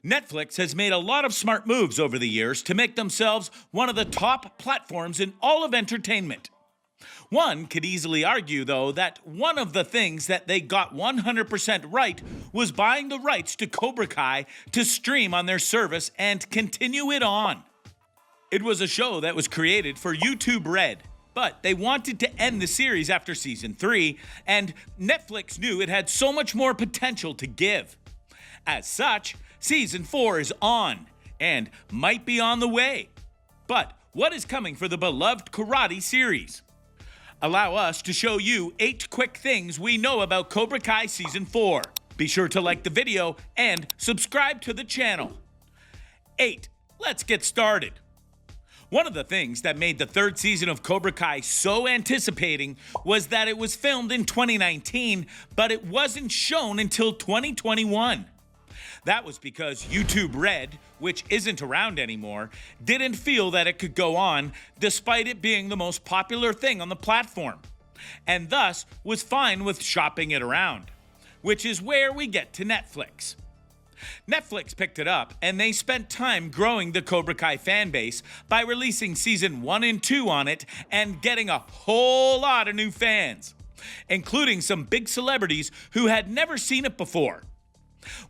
Netflix has made a lot of smart moves over the years to make themselves one of the top platforms in all of entertainment. One could easily argue, though, that one of the things that they got 100% right was buying the rights to Cobra Kai to stream on their service and continue it on. It was a show that was created for YouTube Red, but they wanted to end the series after season 3, and Netflix knew it had so much more potential to give. As such, season 4 is on, and might be on the way. But what is coming for the beloved karate series? Allow us to show you 8 quick things we know about Cobra Kai Season 4. Be sure to like the video and subscribe to the channel. 8. Let's get started. One of the things that made the 3rd season of Cobra Kai so anticipating was that it was filmed in 2019, but it wasn't shown until 2021. That was because YouTube Red, which isn't around anymore, didn't feel that it could go on despite it being the most popular thing on the platform, and thus was fine with shopping it around, which is where we get to Netflix. Netflix picked it up, and they spent time growing the Cobra Kai fanbase by releasing season 1 and 2 on it and getting a whole lot of new fans, including some big celebrities who had never seen it before.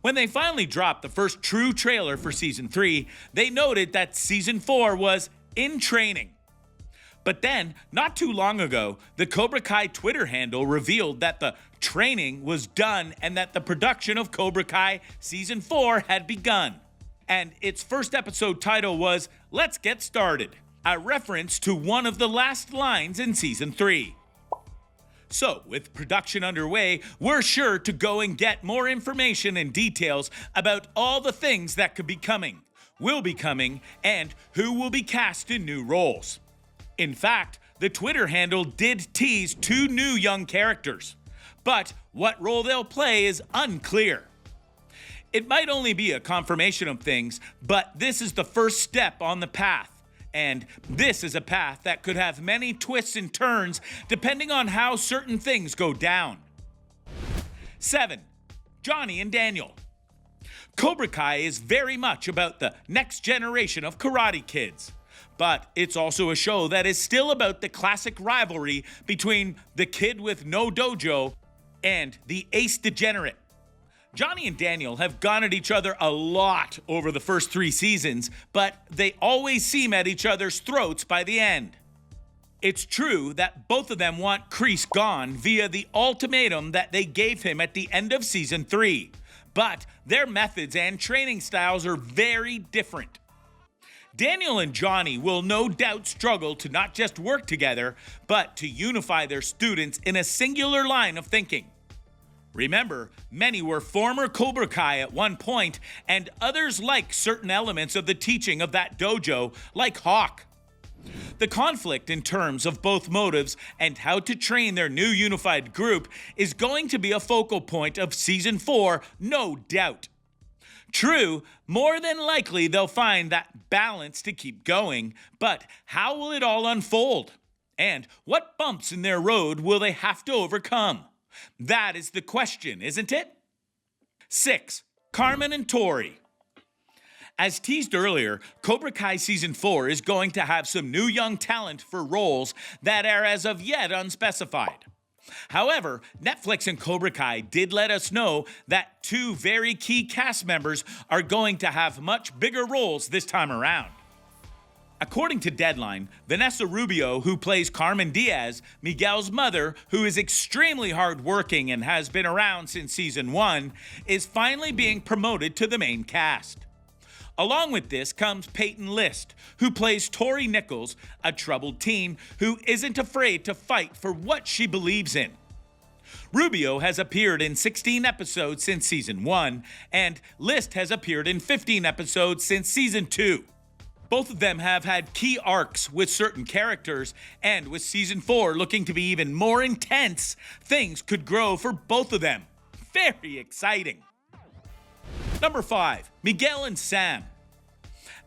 When they finally dropped the first true trailer for season 3, they noted that season 4 was in training. But then, not too long ago, the Cobra Kai Twitter handle revealed that the training was done and that the production of Cobra Kai season 4 had begun. And its first episode title was "Let's Get Started," a reference to one of the last lines in season 3. So, with production underway, we're sure to go and get more information and details about all the things that could be coming, will be coming, and who will be cast in new roles. In fact, the Twitter handle did tease 2 new young characters, but what role they'll play is unclear. It might only be a confirmation of things, but this is the first step on the path. And this is a path that could have many twists and turns depending on how certain things go down. 7. Johnny and Daniel. Cobra Kai is very much about the next generation of karate kids, but it's also a show that is still about the classic rivalry between the kid with no dojo and the ace degenerate. Johnny and Daniel have gone at each other a lot over the first 3 seasons, but they always seem at each other's throats by the end. It's true that both of them want Kreese gone via the ultimatum that they gave him at the end of season 3, but their methods and training styles are very different. Daniel and Johnny will no doubt struggle to not just work together, but to unify their students in a singular line of thinking. Remember, many were former Cobra Kai at one point, and others like certain elements of the teaching of that dojo, like Hawk. The conflict in terms of both motives and how to train their new unified group is going to be a focal point of season 4, no doubt. True, more than likely they'll find that balance to keep going, but how will it all unfold? And what bumps in their road will they have to overcome? That is the question, isn't it? 6. Carmen and Toby. As teased earlier, Cobra Kai Season 4 is going to have some new young talent for roles that are as of yet unspecified. However, Netflix and Cobra Kai did let us know that 2 very key cast members are going to have much bigger roles this time around. According to Deadline, Vanessa Rubio, who plays Carmen Diaz, Miguel's mother, who is extremely hardworking and has been around since season 1, is finally being promoted to the main cast. Along with this comes Peyton List, who plays Tori Nichols, a troubled teen who isn't afraid to fight for what she believes in. Rubio has appeared in 16 episodes since season 1, and List has appeared in 15 episodes since season 2. Both of them have had key arcs with certain characters, and with season 4 looking to be even more intense, things could grow for both of them. Very exciting. Number 5, Miguel and Sam.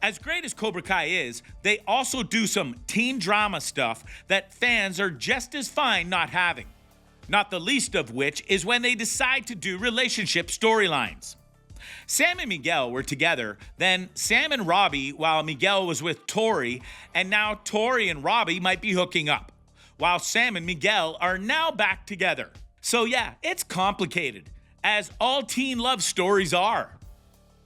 As great as Cobra Kai is, they also do some teen drama stuff that fans are just as fine not having. Not the least of which is when they decide to do relationship storylines. Sam and Miguel were together, then Sam and Robbie while Miguel was with Tori, and now Tori and Robbie might be hooking up, while Sam and Miguel are now back together. So yeah, it's complicated, as all teen love stories are.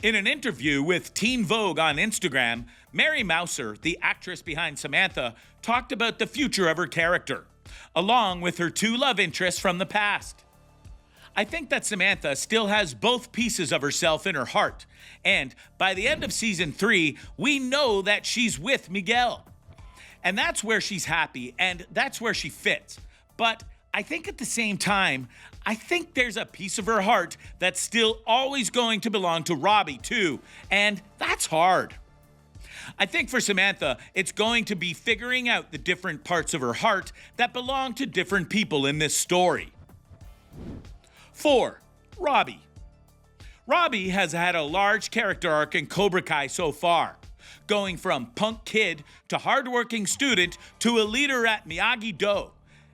In an interview with Teen Vogue on Instagram, Mary Mouser, the actress behind Samantha, talked about the future of her character, along with her two love interests from the past. I think that Samantha still has both pieces of herself in her heart, and by the end of season 3, we know that she's with Miguel. And that's where she's happy, and that's where she fits. But I think at the same time, I think there's a piece of her heart that's still always going to belong to Robbie too, and that's hard. I think for Samantha, it's going to be figuring out the different parts of her heart that belong to different people in this story. 4. Robbie. Robbie has had a large character arc in Cobra Kai so far, going from punk kid to hardworking student to a leader at Miyagi-Do,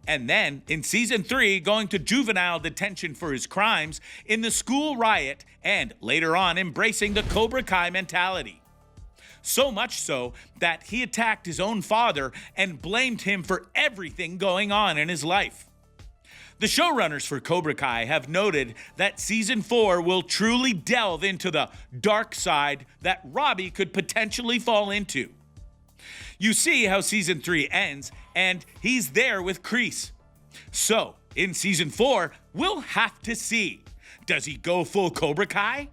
and then in season 3 going to juvenile detention for his crimes in the school riot, and later on embracing the Cobra Kai mentality. So much so that he attacked his own father and blamed him for everything going on in his life. The showrunners for Cobra Kai have noted that season 4 will truly delve into the dark side that Robbie could potentially fall into. You see how season 3 ends, and he's there with Kreese. So, in season 4, we'll have to see. Does he go full Cobra Kai?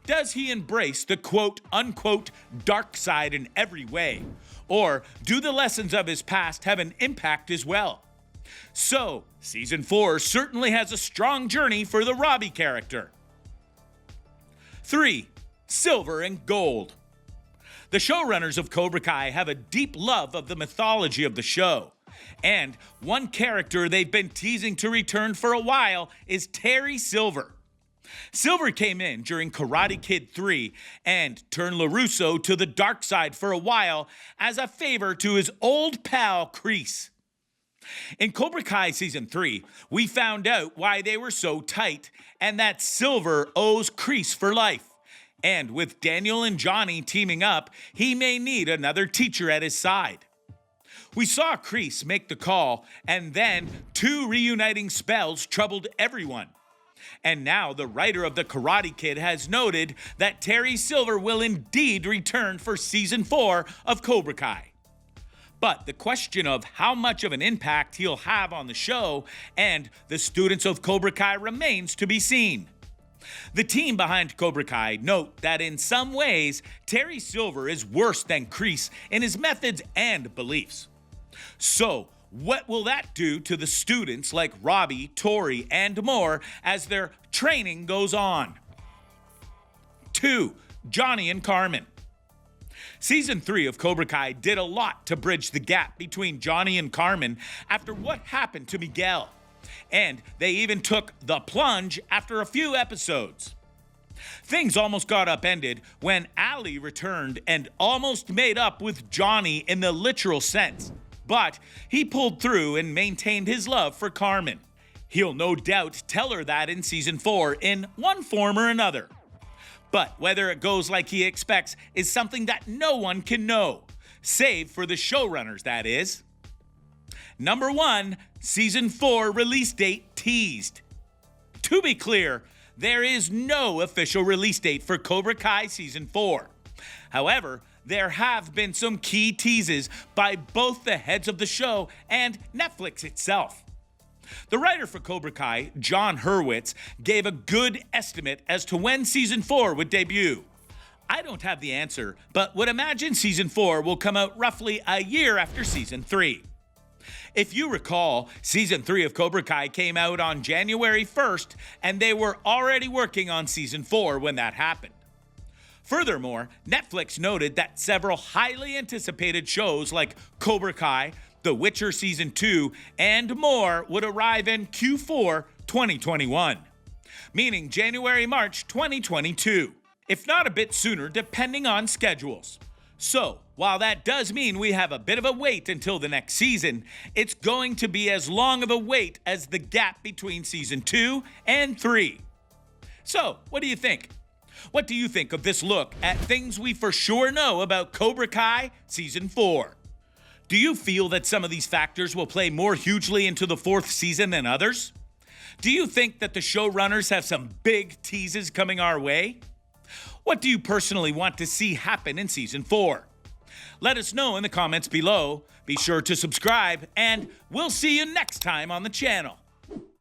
Does he embrace the quote-unquote dark side in every way? Or do the lessons of his past have an impact as well? So, season 4 certainly has a strong journey for the Robbie character. 3. Silver and Gold. The showrunners of Cobra Kai have a deep love of the mythology of the show. And one character they've been teasing to return for a while is Terry Silver. Silver came in during Karate Kid 3 and turned LaRusso to the dark side for a while as a favor to his old pal Kreese. In Cobra Kai Season 3, we found out why they were so tight and that Silver owes Kreese for life. And with Daniel and Johnny teaming up, he may need another teacher at his side. We saw Kreese make the call, and then 2 reuniting spells troubled everyone. And now the writer of The Karate Kid has noted that Terry Silver will indeed return for Season 4 of Cobra Kai. But the question of how much of an impact he'll have on the show and the students of Cobra Kai remains to be seen. The team behind Cobra Kai note that in some ways, Terry Silver is worse than Kreese in his methods and beliefs. So, what will that do to the students like Robbie, Tori, and more as their training goes on? 2. Johnny and Carmen. Season 3 of Cobra Kai did a lot to bridge the gap between Johnny and Carmen after what happened to Miguel. And they even took the plunge after a few episodes. Things almost got upended when Ali returned and almost made up with Johnny in the literal sense. But he pulled through and maintained his love for Carmen. He'll no doubt tell her that in Season 4 in one form or another. But whether it goes like he expects is something that no one can know, save for the showrunners, that is. Number 1, Season 4 release date teased. To be clear, there is no official release date for Cobra Kai Season 4. However, there have been some key teases by both the heads of the show and Netflix itself. The writer for Cobra Kai, John Hurwitz, gave a good estimate as to when Season 4 would debut. I don't have the answer, but would imagine Season 4 will come out roughly a year after Season 3. If you recall, Season 3 of Cobra Kai came out on January 1st, and they were already working on Season 4 when that happened. Furthermore, Netflix noted that several highly anticipated shows like Cobra Kai, The Witcher Season 2, and more would arrive in Q4 2021, meaning January-March 2022, if not a bit sooner depending on schedules. So, while that does mean we have a bit of a wait until the next season, it's going to be as long of a wait as the gap between Season 2 and 3. So, what do you think? What do you think of this look at things we for sure know about Cobra Kai Season 4? Do you feel that some of these factors will play more hugely into the 4th season than others? Do you think that the showrunners have some big teases coming our way? What do you personally want to see happen in Season 4? Let us know in the comments below. Be sure to subscribe, and we'll see you next time on the channel.